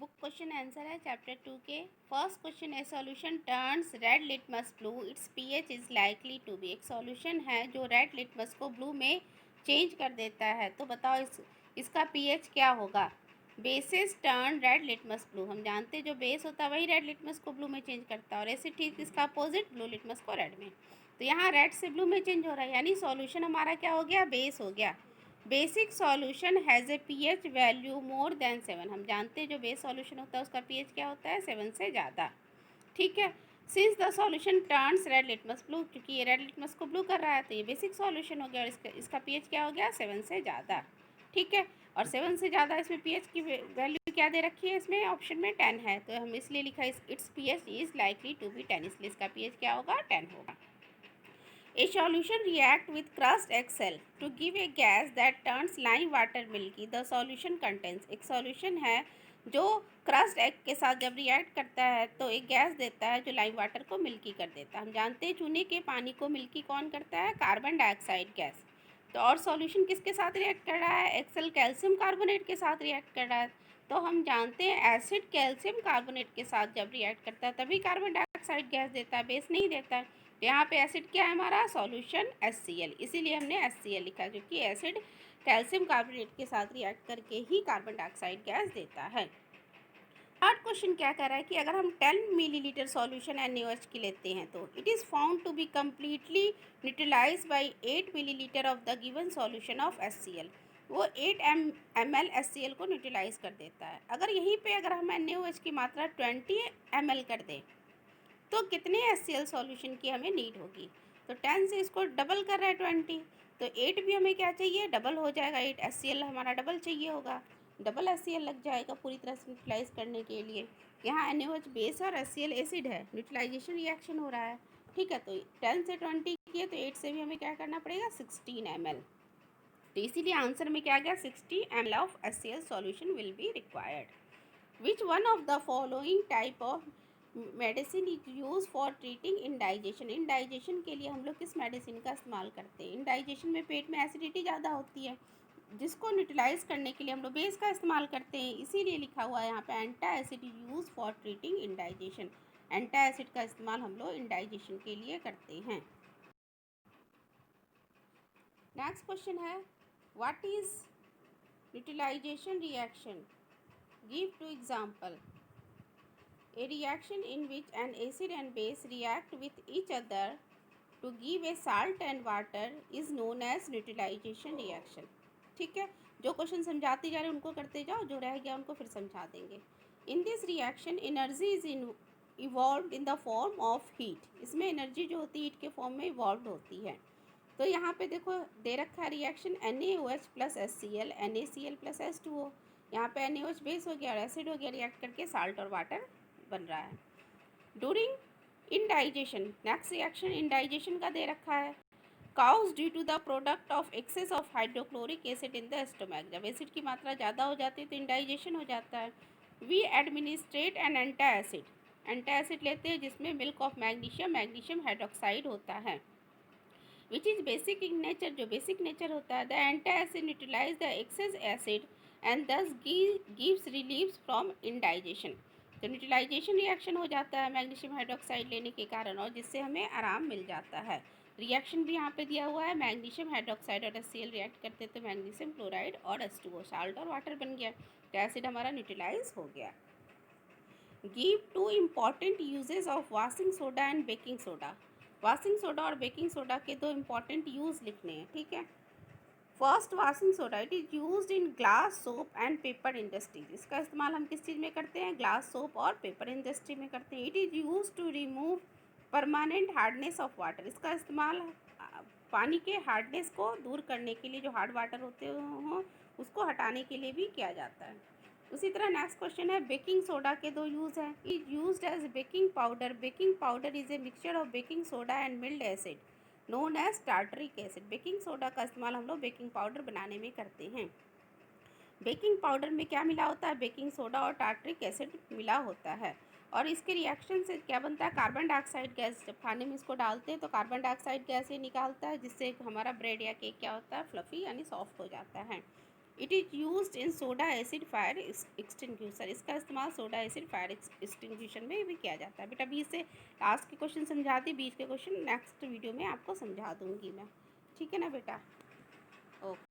Book question answer है chapter 2 के। First question है solution turns red litmus blue its pH is likely to be. एक solution है जो रेड लिटमस को ब्लू में चेंज कर देता है, तो बताओ इसका पीएच क्या होगा। Bases turn red litmus blue, हम जानते हैं जो बेस होता है वही रेड लिटमस को ब्लू में चेंज करता है, और ऐसे ठीक इसका अपोजिट ब्लू लिटमस को रेड में। तो यहाँ रेड से ब्लू में चेंज हो रहा है, यानी सॉल्यूशन हमारा क्या हो गया, बेस हो गया। Basic solution has a pH value more than 7, हम जानते हैं जो बेस सॉल्यूशन होता है उसका पीएच क्या होता है, 7 से ज़्यादा। ठीक है, since the solution turns red litmus blue, क्योंकि ये रेड लिटमस को ब्लू कर रहा है तो ये बेसिक सॉल्यूशन हो गया, और इसका पीएच क्या हो गया, 7 से ज़्यादा। ठीक है, और 7 से ज़्यादा इसमें पीएच की वैल्यू क्या दे रखी है, इसमें ऑप्शन में 10 है, तो हम इसलिए लिखा है its pH is likely to be 10, इसलिए इसका पीएच क्या होगा, 10 होगा। A solution react with crushed egg cell to give a gas that turns lime water milky. The solution contains, एक solution है जो क्रस्ट एग के साथ जब रिएक्ट करता है तो एक गैस देता है जो लाइम वाटर को मिल्की कर देता है। हम जानते हैं चूने के पानी को मिल्की कौन करता है, कार्बन डाइऑक्साइड गैस। तो और सॉल्यूशन किसके साथ रिएक्ट कर रहा है, एक्सेल कैल्शियम कार्बोनेट के साथ रिएक्ट कर रहा है। तो हम जानते हैं एसिड कैल्शियम कार्बोनेट के साथ जब रिएक्ट करता है तभी कार्बन डाइऑक्साइड गैस देता है, बेस नहीं देता है। यहाँ पे एसिड क्या है हमारा, सॉल्यूशन HCl, इसीलिए हमने HCl लिखा क्योंकि एसिड कैल्शियम कार्बोनेट के साथ रिएक्ट करके ही कार्बन डाइऑक्साइड गैस देता है। थर्ड क्वेश्चन क्या कह रहा है कि अगर हम 10 मिलीलीटर सॉल्यूशन NaOH की लेते हैं तो it is found to be completely neutralize by 8 millilitre of the given solution of HCl। वो 8 ml HCl को न्यूट्रलाइज कर देता है। अगर यहीं पे अगर हम NaOH की मात्रा 20 ml कर दें तो कितने HCl सॉल्यूशन की हमें नीड होगी। तो 10 से इसको डबल कर रहा है 20, तो 8 भी हमें क्या चाहिए, डबल हो जाएगा, 8 HCl हमारा डबल चाहिए होगा, डबल HCl लग जाएगा पूरी तरह से न्यूट्रलाइज करने के लिए। यहाँ NaOH बेस और HCl एसिड है, न्यूट्रलाइजेशन रिएक्शन हो रहा है। ठीक है, तो 10 से 20 किए तो 8 से भी हमें क्या करना पड़ेगा, 16 ml। तो इसीलिए आंसर में क्या गया, 60 ml of HCl solution will be required. Which one of the following type of medicine is use for treating indigestion. Indigestion के लिए हम लोग किस मेडिसिन का इस्तेमाल करते हैं, इंडाइजेशन में पेट में एसिडिटी ज़्यादा होती है, जिसको न्यूट्रलाइज करने के लिए हम लोग बेस का इस्तेमाल करते हैं, इसीलिए लिखा हुआ है यहाँ पे antacid use for treating indigestion. Antacid का इस्तेमाल हम लोग इंडाइजेशन के लिए करते हैं। नेक्स्ट क्वेश्चन है what is neutralization reaction, give two example. A reaction in which an acid and base react with each other to give a salt and water is known as neutralization reaction। ठीक है, जो question समझाते जा रहे हैं उनको करते जाओ, जो रह गया उनको फिर समझा देंगे। In this reaction energy is evolve in the form of heat, इसमें एनर्जी जो होती है हीट के फॉर्म में इवॉल्व होती है। तो यहाँ पे देखो दे रखा है reaction NaOH plus HCl NaCl plus H2O। यहाँ पे NaOH बेस हो गया और एसिड हो गया, रिएक्ट करके साल्ट और वाटर बन रहा है। During indigestion, next reaction indigestion का दे रखा है, cause due to the product of excess of hydrochloric acid in the stomach, जब एसिड की मात्रा ज़्यादा हो जाती है तो इंडाइजेशन हो जाता है। We administrate an antacid लेते हैं जिसमें मिल्क ऑफ मैग्नीशियम हाइड्रोक्साइड होता है, which is basic in nature, जो बेसिक नेचर होता है। The antacid neutralize the excess acid and thus gives relieves from indigestion. तो न्यूट्रलाइजेशन रिएक्शन हो जाता है मैग्नीशियम हाइड्रोक्साइड लेने के कारण, और जिससे हमें आराम मिल जाता है। रिएक्शन भी यहाँ पे दिया हुआ है, मैग्नीशियम हाइड्रोक्साइड और HCl रिएक्ट करते तो मैग्नीशियम क्लोराइड और H2O, साल्ट और वाटर बन गया, तो एसिड हमारा न्यूट्रलाइज हो गया। Give two important uses of washing soda and baking soda. Washing soda और बेकिंग सोडा के दो इम्पॉर्टेंट यूज़ लिखने हैं। ठीक है, first washing soda, it is used in glass soap and paper industries. इसका इस्तेमाल हम किस चीज़ में करते हैं, ग्लास सोप और पेपर इंडस्ट्री में करते हैं। It is use to remove permanent hardness of water, इसका इस्तेमाल पानी के हार्डनेस को दूर करने के लिए, जो हार्ड वाटर होते हों उसको हटाने के लिए भी किया जाता है। उसी तरह नेक्स्ट क्वेश्चन है बेकिंग सोडा के दो यूज़ हैं। Is used as baking powder, baking powder is a mixture of baking soda and mild acid known as tartaric acid. Baking soda का इस्तेमाल हम लोग बेकिंग पाउडर बनाने में करते हैं। बेकिंग पाउडर में क्या मिला होता है, बेकिंग सोडा और टार्टरिक एसिड मिला होता है, और इसके रिएक्शन से क्या बनता है, कार्बन डाइऑक्साइड गैस। जब खाने में इसको डालते हैं तो कार्बन डाइऑक्साइड गैस ये निकालता है, जिससे हमारा ब्रेड या केक क्या होता है, फ्लफ़ी यानी सॉफ्ट हो जाता है। It is used in soda acid fire extinguisher. इसका इस्तेमाल सोडा एसिड फायर एक्सटिंग्विशर में भी किया जाता है। बेटा 20 से लास्ट के क्वेश्चन समझा दी, 20 के क्वेश्चन नेक्स्ट वीडियो में आपको समझा दूंगी मैं, ठीक है ना बेटा। ओके।